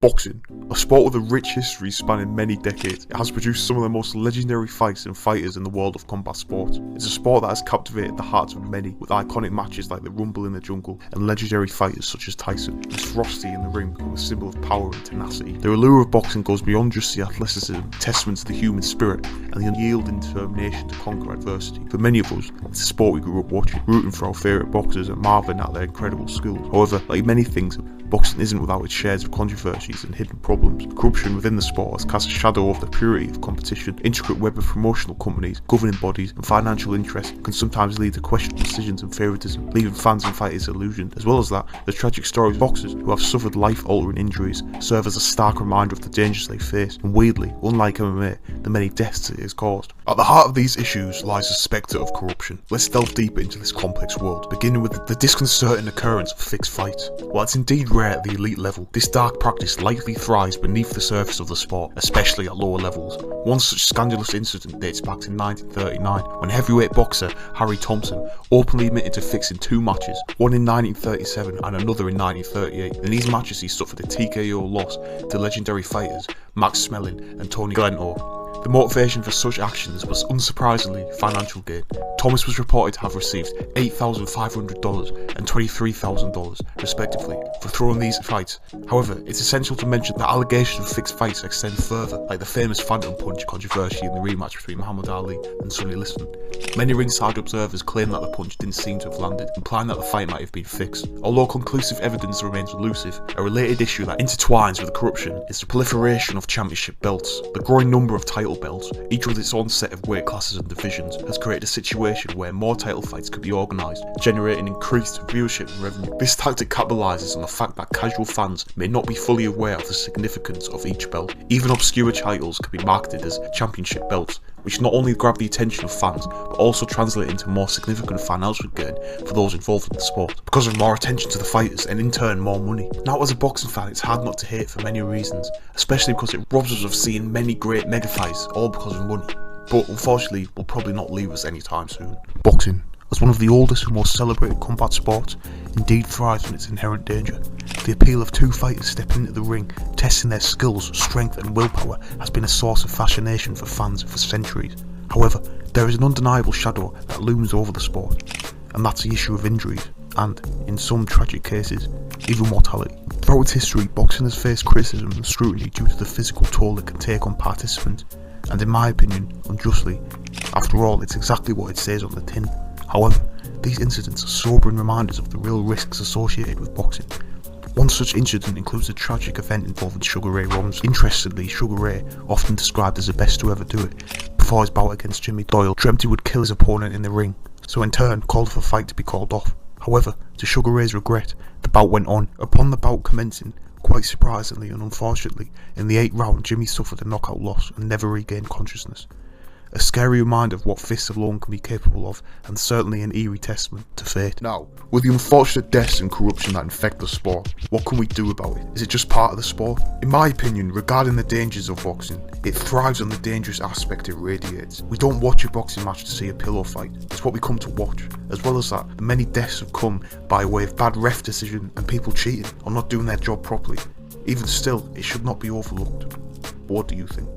Boxing, a sport with a rich history spanning many decades, it has produced some of the most legendary fights and fighters in the world of combat sports. It's a sport that has captivated the hearts of many, with iconic matches like the Rumble in the Jungle and legendary fighters such as Tyson. His ferocity in the ring become a symbol of power and tenacity. The allure of boxing goes beyond just the athleticism, testament to the human spirit and the unyielding determination to conquer adversity. For many of us, it's a sport we grew up watching, rooting for our favourite boxers and marvelling at their incredible skills. However, like many things, boxing isn't without its shares of controversies and hidden problems. Corruption within the sport has cast a shadow over the purity of competition. Intricate web of promotional companies, governing bodies and financial interests can sometimes lead to questionable decisions and favouritism, leaving fans and fighters illusioned. As well as that, the tragic stories of boxers who have suffered life-altering injuries serve as a stark reminder of the dangers they face, and weirdly, unlike MMA, the many deaths it has caused. At the heart of these issues lies the spectre of corruption. Let's delve deeper into this complex world, beginning with the disconcerting occurrence of fixed fights. While it's indeed rare at the elite level, this dark practice likely thrives beneath the surface of the sport, especially at lower levels. One such scandalous incident dates back to 1939, when heavyweight boxer Harry Thompson openly admitted to fixing two matches, one in 1937 and another in 1938. In these matches he suffered a TKO loss to legendary fighters Max Schmeling and Tony Glentor. The motivation for such actions was unsurprisingly financial gain. Thomas was reported to have received $8,500 and $23,000 respectively for throwing these fights. However, it's essential to mention that allegations of fixed fights extend further, like the famous Phantom Punch controversy in the rematch between Muhammad Ali and Sonny Liston. Many ringside observers claim that the punch didn't seem to have landed, implying that the fight might have been fixed. Although conclusive evidence remains elusive, a related issue that intertwines with corruption is the proliferation of championship belts. The growing number of title belts, each with its own set of weight classes and divisions, has created a situation where more title fights could be organised, generating increased viewership and revenue. This tactic capitalises on the fact that casual fans may not be fully aware of the significance of each belt. Even obscure titles could be marketed as championship belts, which not only grab the attention of fans, but also translate into more significant financial gain for those involved in the sport, because of more attention to the fighters and in turn more money. Now, as a boxing fan, it's hard not to hate for many reasons, especially because it robs us of seeing many great mega fights, all because of money. But unfortunately, will probably not leave us anytime soon. Boxing, as one of the oldest and most celebrated combat sports, indeed thrives on its inherent danger. The appeal of two fighters stepping into the ring, testing their skills, strength and willpower has been a source of fascination for fans for centuries. However, there is an undeniable shadow that looms over the sport, and that's the issue of injuries and, in some tragic cases, even mortality. Throughout its history, boxing has faced criticism and scrutiny due to the physical toll it can take on participants, and in my opinion, unjustly. After all, it's exactly what it says on the tin. However, these incidents are sobering reminders of the real risks associated with boxing. One such incident includes a tragic event involving Sugar Ray Robinson. Interestingly, Sugar Ray, often described as the best to ever do it, before his bout against Jimmy Doyle, dreamt he would kill his opponent in the ring, so in turn called for the fight to be called off. However, to Sugar Ray's regret, the bout went on. Upon the bout commencing, quite surprisingly and unfortunately, in the 8th round Jimmy suffered a knockout loss and never regained consciousness. A scary reminder of what fists alone can be capable of, and certainly an eerie testament to fate. Now, with the unfortunate deaths and corruption that infect the sport, what can we do about it? Is it just part of the sport? In my opinion, regarding the dangers of boxing, it thrives on the dangerous aspect it radiates. We don't watch a boxing match to see a pillow fight, it's what we come to watch. As well as that, many deaths have come by way of bad ref decision and people cheating or not doing their job properly. Even still, it should not be overlooked. But what do you think?